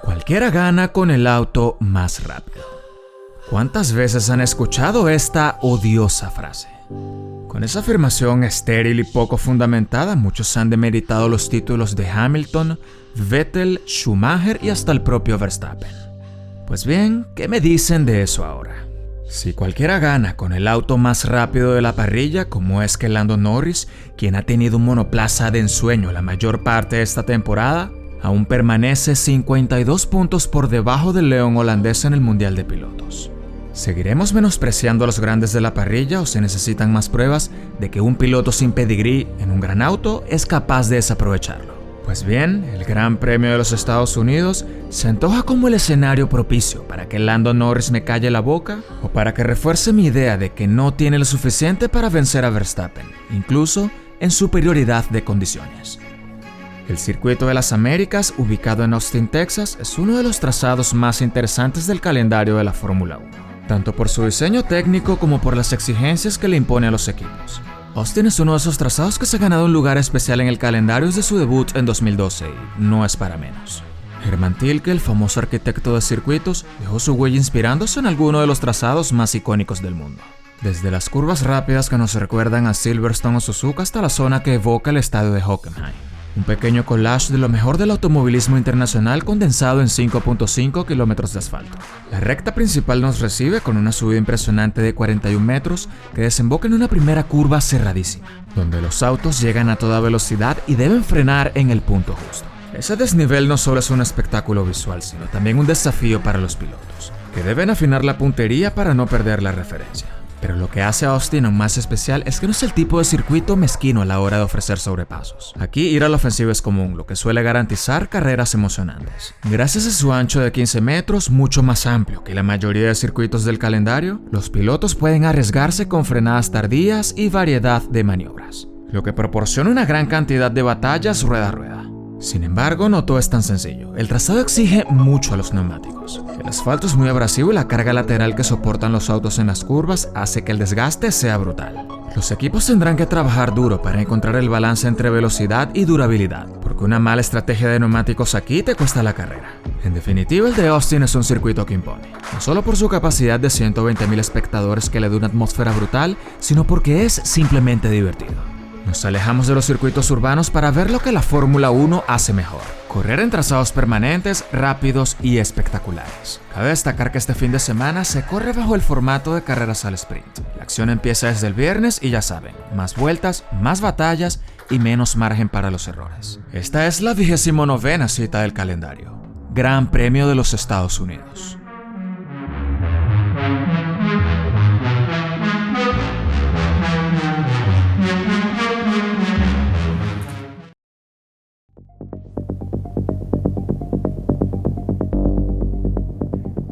Cualquiera gana con el auto más rápido. ¿Cuántas veces han escuchado esta odiosa frase? Con esa afirmación estéril y poco fundamentada, muchos han demeritado los títulos de Hamilton, Vettel, Schumacher y hasta el propio Verstappen. Pues bien, ¿qué me dicen de eso ahora? Si cualquiera gana con el auto más rápido de la parrilla, como es que Lando Norris, quien ha tenido un monoplaza de ensueño la mayor parte de esta temporada, aún permanece 52 puntos por debajo del león holandés en el Mundial de Pilotos. ¿Seguiremos menospreciando a los grandes de la parrilla o se necesitan más pruebas de que un piloto sin pedigrí en un gran auto es capaz de desaprovecharlo? Pues bien, el Gran Premio de los Estados Unidos se antoja como el escenario propicio para que Lando Norris me calle la boca o para que refuerce mi idea de que no tiene lo suficiente para vencer a Verstappen, incluso en superioridad de condiciones. El Circuito de las Américas, ubicado en Austin, Texas, es uno de los trazados más interesantes del calendario de la Fórmula 1, tanto por su diseño técnico como por las exigencias que le impone a los equipos. Austin es uno de esos trazados que se ha ganado un lugar especial en el calendario desde su debut en 2012 y no es para menos. Hermann Tilke, el famoso arquitecto de circuitos, dejó su huella inspirándose en alguno de los trazados más icónicos del mundo. Desde las curvas rápidas que nos recuerdan a Silverstone o Suzuka hasta la zona que evoca el estadio de Hockenheim. Un pequeño collage de lo mejor del automovilismo internacional condensado en 5.5 kilómetros de asfalto. La recta principal nos recibe con una subida impresionante de 41 metros que desemboca en una primera curva cerradísima, donde los autos llegan a toda velocidad y deben frenar en el punto justo. Ese desnivel no solo es un espectáculo visual, sino también un desafío para los pilotos, que deben afinar la puntería para no perder la referencia. Pero lo que hace a Austin aún más especial es que no es el tipo de circuito mezquino a la hora de ofrecer sobrepasos. Aquí ir a la ofensiva es común, lo que suele garantizar carreras emocionantes. Gracias a su ancho de 15 metros, mucho más amplio que la mayoría de circuitos del calendario, los pilotos pueden arriesgarse con frenadas tardías y variedad de maniobras, lo que proporciona una gran cantidad de batallas rueda a rueda. Sin embargo, no todo es tan sencillo. El trazado exige mucho a los neumáticos. El asfalto es muy abrasivo y la carga lateral que soportan los autos en las curvas hace que el desgaste sea brutal. Los equipos tendrán que trabajar duro para encontrar el balance entre velocidad y durabilidad, porque una mala estrategia de neumáticos aquí te cuesta la carrera. En definitiva, el de Austin es un circuito que impone, no solo por su capacidad de 120.000 espectadores que le da una atmósfera brutal, sino porque es simplemente divertido. Nos alejamos de los circuitos urbanos para ver lo que la Fórmula 1 hace mejor: correr en trazados permanentes, rápidos y espectaculares. Cabe destacar que este fin de semana se corre bajo el formato de carreras al sprint. La acción empieza desde el viernes y ya saben, más vueltas, más batallas y menos margen para los errores. Esta es la 29ª cita del calendario: Gran Premio de los Estados Unidos.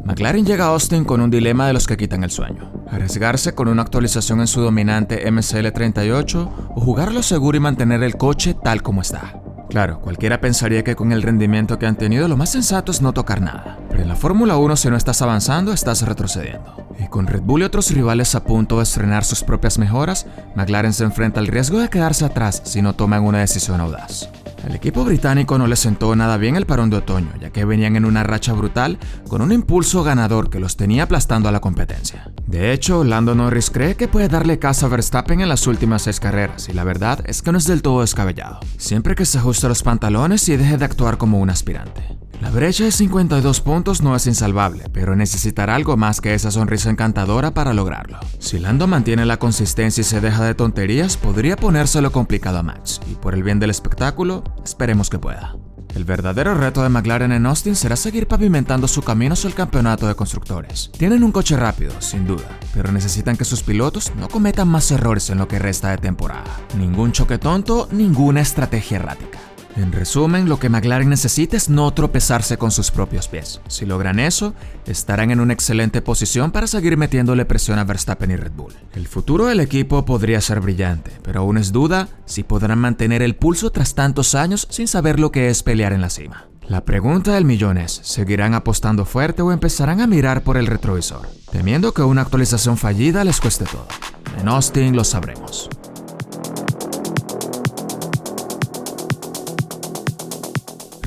McLaren llega a Austin con un dilema de los que quitan el sueño: arriesgarse con una actualización en su dominante MCL38 o jugarlo seguro y mantener el coche tal como está. Claro, cualquiera pensaría que con el rendimiento que han tenido lo más sensato es no tocar nada, pero en la Fórmula 1 si no estás avanzando estás retrocediendo. Y con Red Bull y otros rivales a punto de estrenar sus propias mejoras, McLaren se enfrenta al riesgo de quedarse atrás si no toman una decisión audaz. Al equipo británico no le sentó nada bien el parón de otoño, ya que venían en una racha brutal con un impulso ganador que los tenía aplastando a la competencia. De hecho, Lando Norris cree que puede darle caza a Verstappen en las últimas 6 carreras, y la verdad es que no es del todo descabellado, siempre que se ajuste los pantalones y deje de actuar como un aspirante. La brecha de 52 puntos no es insalvable, pero necesitará algo más que esa sonrisa encantadora para lograrlo. Si Lando mantiene la consistencia y se deja de tonterías, podría ponérselo complicado a Max, y por el bien del espectáculo, esperemos que pueda. El verdadero reto de McLaren en Austin será seguir pavimentando su camino hacia el campeonato de constructores. Tienen un coche rápido, sin duda, pero necesitan que sus pilotos no cometan más errores en lo que resta de temporada. Ningún choque tonto, ninguna estrategia errática. En resumen, lo que McLaren necesita es no tropezarse con sus propios pies. Si logran eso, estarán en una excelente posición para seguir metiéndole presión a Verstappen y Red Bull. El futuro del equipo podría ser brillante, pero aún es duda si podrán mantener el pulso tras tantos años sin saber lo que es pelear en la cima. La pregunta del millón es: ¿seguirán apostando fuerte o empezarán a mirar por el retrovisor, temiendo que una actualización fallida les cueste todo? En Austin lo sabremos.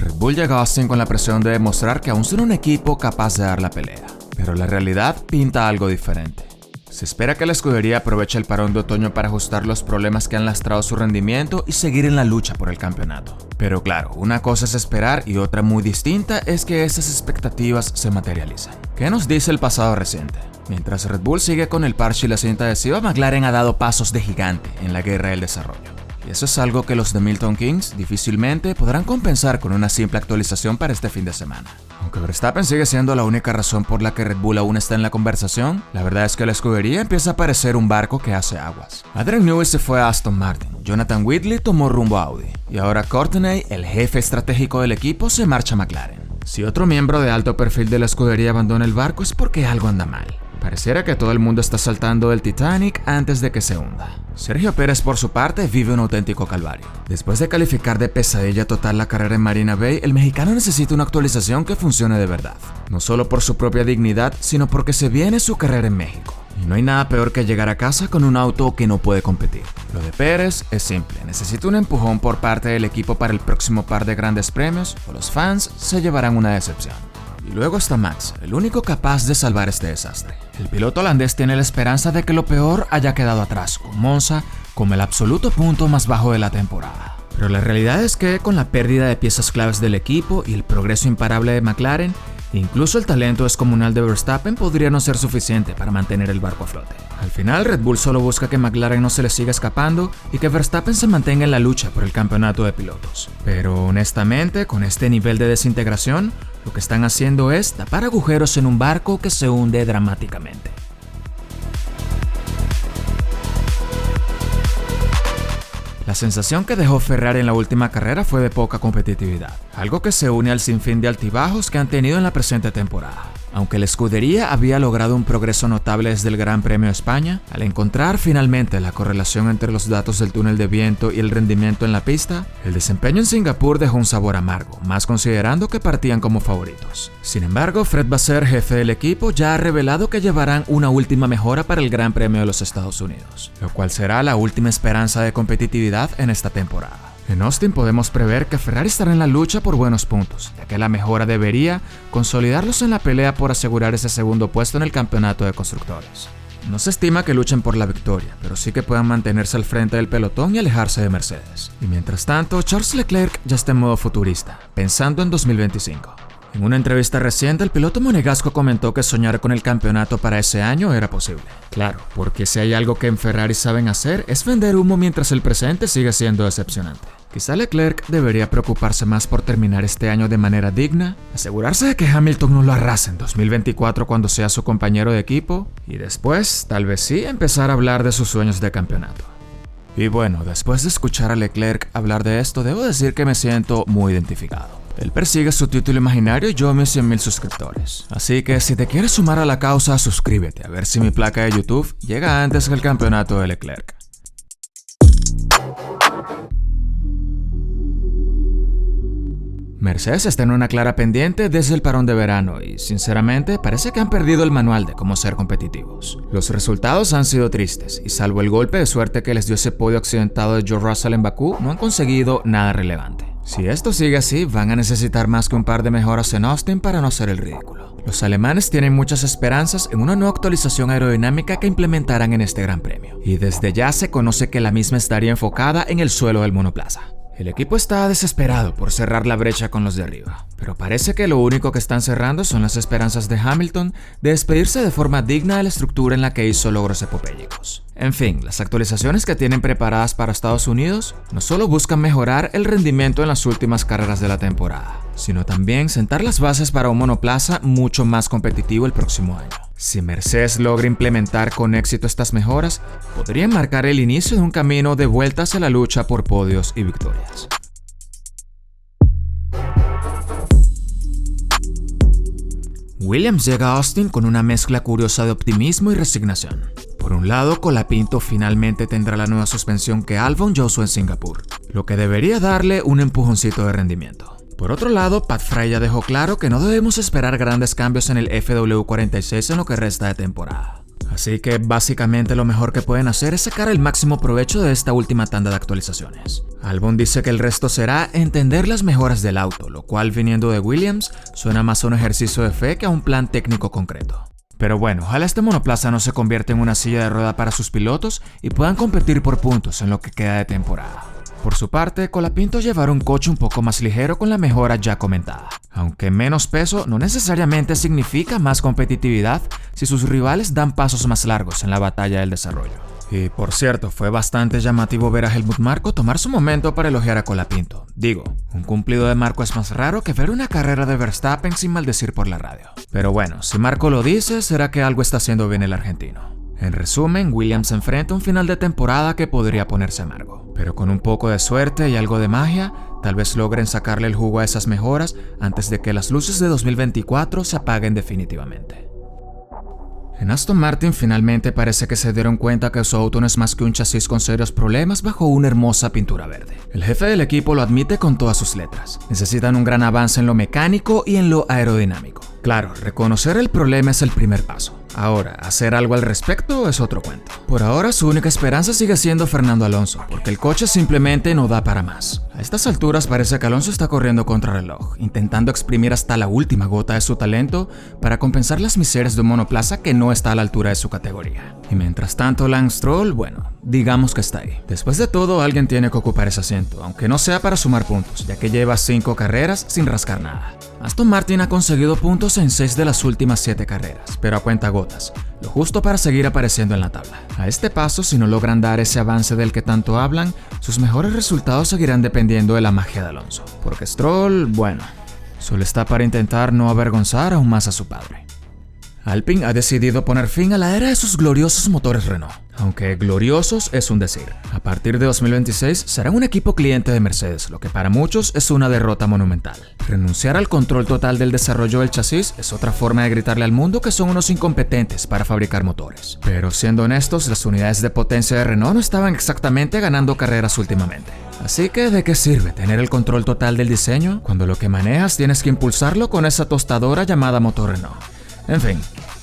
Red Bull llega a Austin con la presión de demostrar que aún son un equipo capaz de dar la pelea, pero la realidad pinta algo diferente. Se espera que la escudería aproveche el parón de otoño para ajustar los problemas que han lastrado su rendimiento y seguir en la lucha por el campeonato. Pero claro, una cosa es esperar y otra muy distinta es que esas expectativas se materializan. ¿Qué nos dice el pasado reciente? Mientras Red Bull sigue con el parche y la cinta adhesiva, McLaren ha dado pasos de gigante en la guerra del desarrollo. Y eso es algo que los de Milton Keynes difícilmente podrán compensar con una simple actualización para este fin de semana. Aunque Verstappen sigue siendo la única razón por la que Red Bull aún está en la conversación, la verdad es que la escudería empieza a parecer un barco que hace aguas. Adrian Newey se fue a Aston Martin, Jonathan Whitley tomó rumbo a Audi, y ahora Courtney, el jefe estratégico del equipo, se marcha a McLaren. Si otro miembro de alto perfil de la escudería abandona el barco es porque algo anda mal. Pareciera que todo el mundo está saltando del Titanic antes de que se hunda. Sergio Pérez, por su parte, vive un auténtico calvario. Después de calificar de pesadilla total la carrera en Marina Bay, el mexicano necesita una actualización que funcione de verdad. No solo por su propia dignidad, sino porque se viene su carrera en México. Y no hay nada peor que llegar a casa con un auto que no puede competir. Lo de Pérez es simple, necesita un empujón por parte del equipo para el próximo par de grandes premios, o los fans se llevarán una decepción. Y luego está Max, el único capaz de salvar este desastre. El piloto holandés tiene la esperanza de que lo peor haya quedado atrás, con Monza como el absoluto punto más bajo de la temporada. Pero la realidad es que con la pérdida de piezas claves del equipo y el progreso imparable de McLaren, incluso el talento descomunal de Verstappen podría no ser suficiente para mantener el barco a flote. Al final, Red Bull solo busca que McLaren no se le siga escapando y que Verstappen se mantenga en la lucha por el campeonato de pilotos. Pero honestamente, con este nivel de desintegración, lo que están haciendo es tapar agujeros en un barco que se hunde dramáticamente. La sensación que dejó Ferrari en la última carrera fue de poca competitividad, algo que se une al sinfín de altibajos que han tenido en la presente temporada. Aunque la escudería había logrado un progreso notable desde el Gran Premio de España, al encontrar finalmente la correlación entre los datos del túnel de viento y el rendimiento en la pista, el desempeño en Singapur dejó un sabor amargo, más considerando que partían como favoritos. Sin embargo, Fred Vasseur, jefe del equipo, ya ha revelado que llevarán una última mejora para el Gran Premio de los Estados Unidos, lo cual será la última esperanza de competitividad en esta temporada. En Austin podemos prever que Ferrari estará en la lucha por buenos puntos, ya que la mejora debería consolidarlos en la pelea por asegurar ese segundo puesto en el campeonato de constructores. No se estima que luchen por la victoria, pero sí que puedan mantenerse al frente del pelotón y alejarse de Mercedes. Y mientras tanto, Charles Leclerc ya está en modo futurista, pensando en 2025. En una entrevista reciente, el piloto monegasco comentó que soñar con el campeonato para ese año era posible. Claro, porque si hay algo que en Ferrari saben hacer es vender humo mientras el presente sigue siendo decepcionante. Quizá Leclerc debería preocuparse más por terminar este año de manera digna, asegurarse de que Hamilton no lo arrase en 2024 cuando sea su compañero de equipo, y después, tal vez sí, empezar a hablar de sus sueños de campeonato. Y bueno, después de escuchar a Leclerc hablar de esto, debo decir que me siento muy identificado. Él persigue su título imaginario y yo mis 100,000 suscriptores. Así que si te quieres sumar a la causa, suscríbete a ver si mi placa de YouTube llega antes que el campeonato de Leclerc. Mercedes está en una clara pendiente desde el parón de verano y, sinceramente, parece que han perdido el manual de cómo ser competitivos. Los resultados han sido tristes y, salvo el golpe de suerte que les dio ese podio accidentado de George Russell en Bakú, no han conseguido nada relevante. Si esto sigue así, van a necesitar más que un par de mejoras en Austin para no hacer el ridículo. Los alemanes tienen muchas esperanzas en una nueva actualización aerodinámica que implementarán en este Gran Premio, y desde ya se conoce que la misma estaría enfocada en el suelo del monoplaza. El equipo está desesperado por cerrar la brecha con los de arriba, pero parece que lo único que están cerrando son las esperanzas de Hamilton de despedirse de forma digna de la estructura en la que hizo logros epopélicos. En fin, las actualizaciones que tienen preparadas para Estados Unidos no solo buscan mejorar el rendimiento en las últimas carreras de la temporada, sino también sentar las bases para un monoplaza mucho más competitivo el próximo año. Si Mercedes logra implementar con éxito estas mejoras, podrían marcar el inicio de un camino de vuelta hacia la lucha por podios y victorias. Williams llega a Austin con una mezcla curiosa de optimismo y resignación. Por un lado, Colapinto finalmente tendrá la nueva suspensión que Albon ya usó en Singapur, lo que debería darle un empujoncito de rendimiento. Por otro lado, Pat Fry ya dejó claro que no debemos esperar grandes cambios en el FW46 en lo que resta de temporada. Así que básicamente lo mejor que pueden hacer es sacar el máximo provecho de esta última tanda de actualizaciones. Albon dice que el resto será entender las mejoras del auto, lo cual viniendo de Williams suena más a un ejercicio de fe que a un plan técnico concreto. Pero bueno, ojalá este monoplaza no se convierta en una silla de rueda para sus pilotos y puedan competir por puntos en lo que queda de temporada. Por su parte, Colapinto llevará un coche un poco más ligero con la mejora ya comentada. Aunque menos peso no necesariamente significa más competitividad si sus rivales dan pasos más largos en la batalla del desarrollo. Y por cierto, fue bastante llamativo ver a Helmut Marko tomar su momento para elogiar a Colapinto. Digo, un cumplido de Marko es más raro que ver una carrera de Verstappen sin maldecir por la radio. Pero bueno, si Marko lo dice, será que algo está haciendo bien el argentino. En resumen, Williams enfrenta un final de temporada que podría ponerse amargo. Pero con un poco de suerte y algo de magia, tal vez logren sacarle el jugo a esas mejoras antes de que las luces de 2024 se apaguen definitivamente. En Aston Martin finalmente parece que se dieron cuenta que su auto no es más que un chasis con serios problemas bajo una hermosa pintura verde. El jefe del equipo lo admite con todas sus letras. Necesitan un gran avance en lo mecánico y en lo aerodinámico. Claro, reconocer el problema es el primer paso. Ahora, hacer algo al respecto es otro cuento. Por ahora, su única esperanza sigue siendo Fernando Alonso, porque el coche simplemente no da para más. A estas alturas parece que Alonso está corriendo contra reloj, intentando exprimir hasta la última gota de su talento para compensar las miserias de un monoplaza que no está a la altura de su categoría. Y mientras tanto, Lance Stroll, bueno, digamos que está ahí. Después de todo, alguien tiene que ocupar ese asiento, aunque no sea para sumar puntos, ya que lleva 5 carreras sin rascar nada. Aston Martin ha conseguido puntos en 6 de las últimas 7 carreras, pero a cuentagotas, lo justo para seguir apareciendo en la tabla. A este paso, si no logran dar ese avance del que tanto hablan, sus mejores resultados seguirán dependiendo de la magia de Alonso. Porque Stroll, bueno, solo está para intentar no avergonzar aún más a su padre. Alpine ha decidido poner fin a la era de sus gloriosos motores Renault. Aunque gloriosos es un decir. A partir de 2026 serán un equipo cliente de Mercedes, lo que para muchos es una derrota monumental. Renunciar al control total del desarrollo del chasis es otra forma de gritarle al mundo que son unos incompetentes para fabricar motores. Pero siendo honestos, las unidades de potencia de Renault no estaban exactamente ganando carreras últimamente. Así que, ¿de qué sirve tener el control total del diseño cuando lo que manejas tienes que impulsarlo con esa tostadora llamada motor Renault? En fin,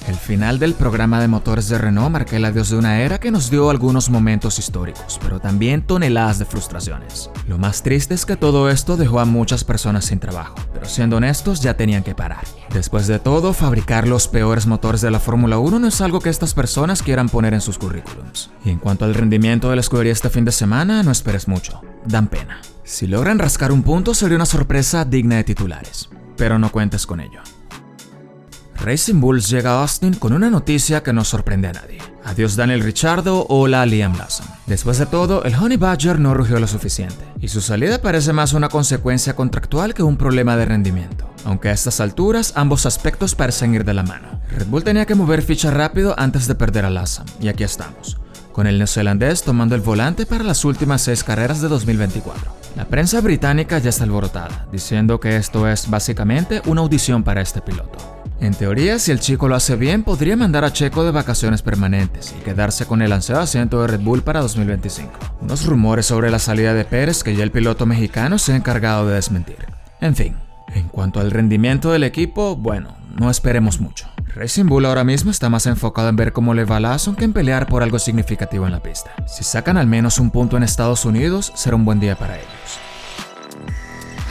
el final del programa de motores de Renault marca el adiós de una era que nos dio algunos momentos históricos, pero también toneladas de frustraciones. Lo más triste es que todo esto dejó a muchas personas sin trabajo, pero siendo honestos ya tenían que parar. Después de todo, fabricar los peores motores de la Fórmula 1 no es algo que estas personas quieran poner en sus currículums. Y en cuanto al rendimiento de la escudería este fin de semana, no esperes mucho, dan pena. Si logran rascar un punto sería una sorpresa digna de titulares, pero no cuentes con ello. Racing Bulls llega a Austin con una noticia que no sorprende a nadie. Adiós Daniel Ricciardo, hola Liam Lawson. Después de todo, el Honey Badger no rugió lo suficiente, y su salida parece más una consecuencia contractual que un problema de rendimiento. Aunque a estas alturas, ambos aspectos parecen ir de la mano. Red Bull tenía que mover ficha rápido antes de perder a Lawson, y aquí estamos, con el neozelandés tomando el volante para las últimas 6 carreras de 2024. La prensa británica ya está alborotada, diciendo que esto es básicamente una audición para este piloto. En teoría, si el chico lo hace bien, podría mandar a Checo de vacaciones permanentes y quedarse con el ansiado asiento de Red Bull para 2025. Unos rumores sobre la salida de Pérez que ya el piloto mexicano se ha encargado de desmentir. En fin, en cuanto al rendimiento del equipo, bueno, no esperemos mucho. Racing Bull ahora mismo está más enfocado en ver cómo le va a Lawson que en pelear por algo significativo en la pista. Si sacan al menos un punto en Estados Unidos, será un buen día para ellos.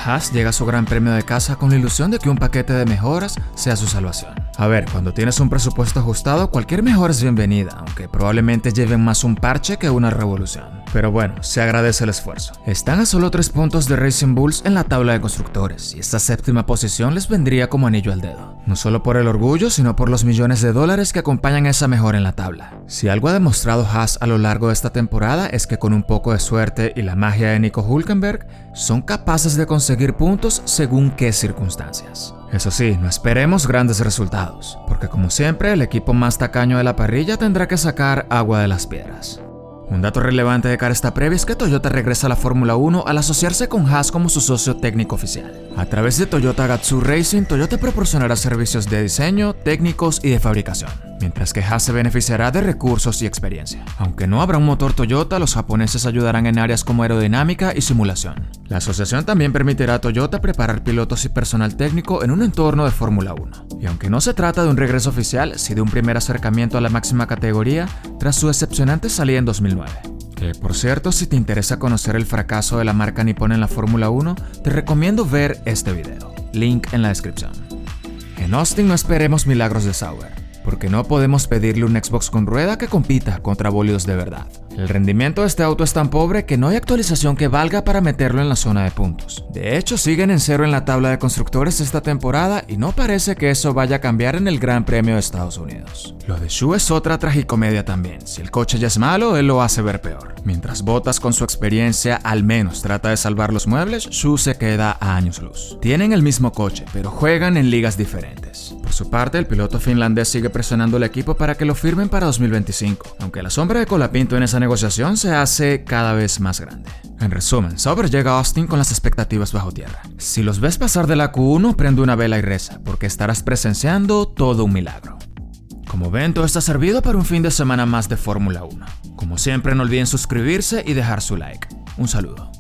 Haas llega a su gran premio de casa con la ilusión de que un paquete de mejoras sea su salvación. A ver, cuando tienes un presupuesto ajustado, cualquier mejora es bienvenida, aunque probablemente lleven más un parche que una revolución. Pero bueno, se agradece el esfuerzo. Están a solo 3 puntos de Racing Bulls en la tabla de constructores, y esta 7ª posición les vendría como anillo al dedo. No solo por el orgullo, sino por los millones de dólares que acompañan esa mejora en la tabla. Si algo ha demostrado Haas a lo largo de esta temporada es que con un poco de suerte y la magia de Nico Hülkenberg, son capaces de conseguir puntos según qué circunstancias. Eso sí, no esperemos grandes resultados, porque como siempre, el equipo más tacaño de la parrilla tendrá que sacar agua de las piedras. Un dato relevante de cara a esta previa es que Toyota regresa a la Fórmula 1 al asociarse con Haas como su socio técnico oficial. A través de Toyota Gazoo Racing, Toyota proporcionará servicios de diseño, técnicos y de fabricación, mientras que Haas se beneficiará de recursos y experiencia. Aunque no habrá un motor Toyota, los japoneses ayudarán en áreas como aerodinámica y simulación. La asociación también permitirá a Toyota preparar pilotos y personal técnico en un entorno de Fórmula 1. Y aunque no se trata de un regreso oficial, sí de un primer acercamiento a la máxima categoría tras su decepcionante salida en 2009. Que, por cierto, si te interesa conocer el fracaso de la marca nipona en la Fórmula 1, te recomiendo ver este video. Link en la descripción. En Austin no esperemos milagros de Sauber, porque no podemos pedirle un Xbox con rueda que compita contra bólidos de verdad. El rendimiento de este auto es tan pobre que no hay actualización que valga para meterlo en la zona de puntos. De hecho, siguen en cero en la tabla de constructores esta temporada y no parece que eso vaya a cambiar en el Gran Premio de Estados Unidos. Lo de Zhou es otra tragicomedia también. Si el coche ya es malo, él lo hace ver peor. Mientras Bottas con su experiencia al menos trata de salvar los muebles, Zhou se queda a años luz. Tienen el mismo coche, pero juegan en ligas diferentes. Por su parte, el piloto finlandés sigue presionando al equipo para que lo firmen para 2025, aunque la sombra de Colapinto en esa negociación se hace cada vez más grande. En resumen, Sauber llega a Austin con las expectativas bajo tierra. Si los ves pasar de la Q1, prende una vela y reza, porque estarás presenciando todo un milagro. Como ven, todo está servido para un fin de semana más de Fórmula 1. Como siempre, no olviden suscribirse y dejar su like. Un saludo.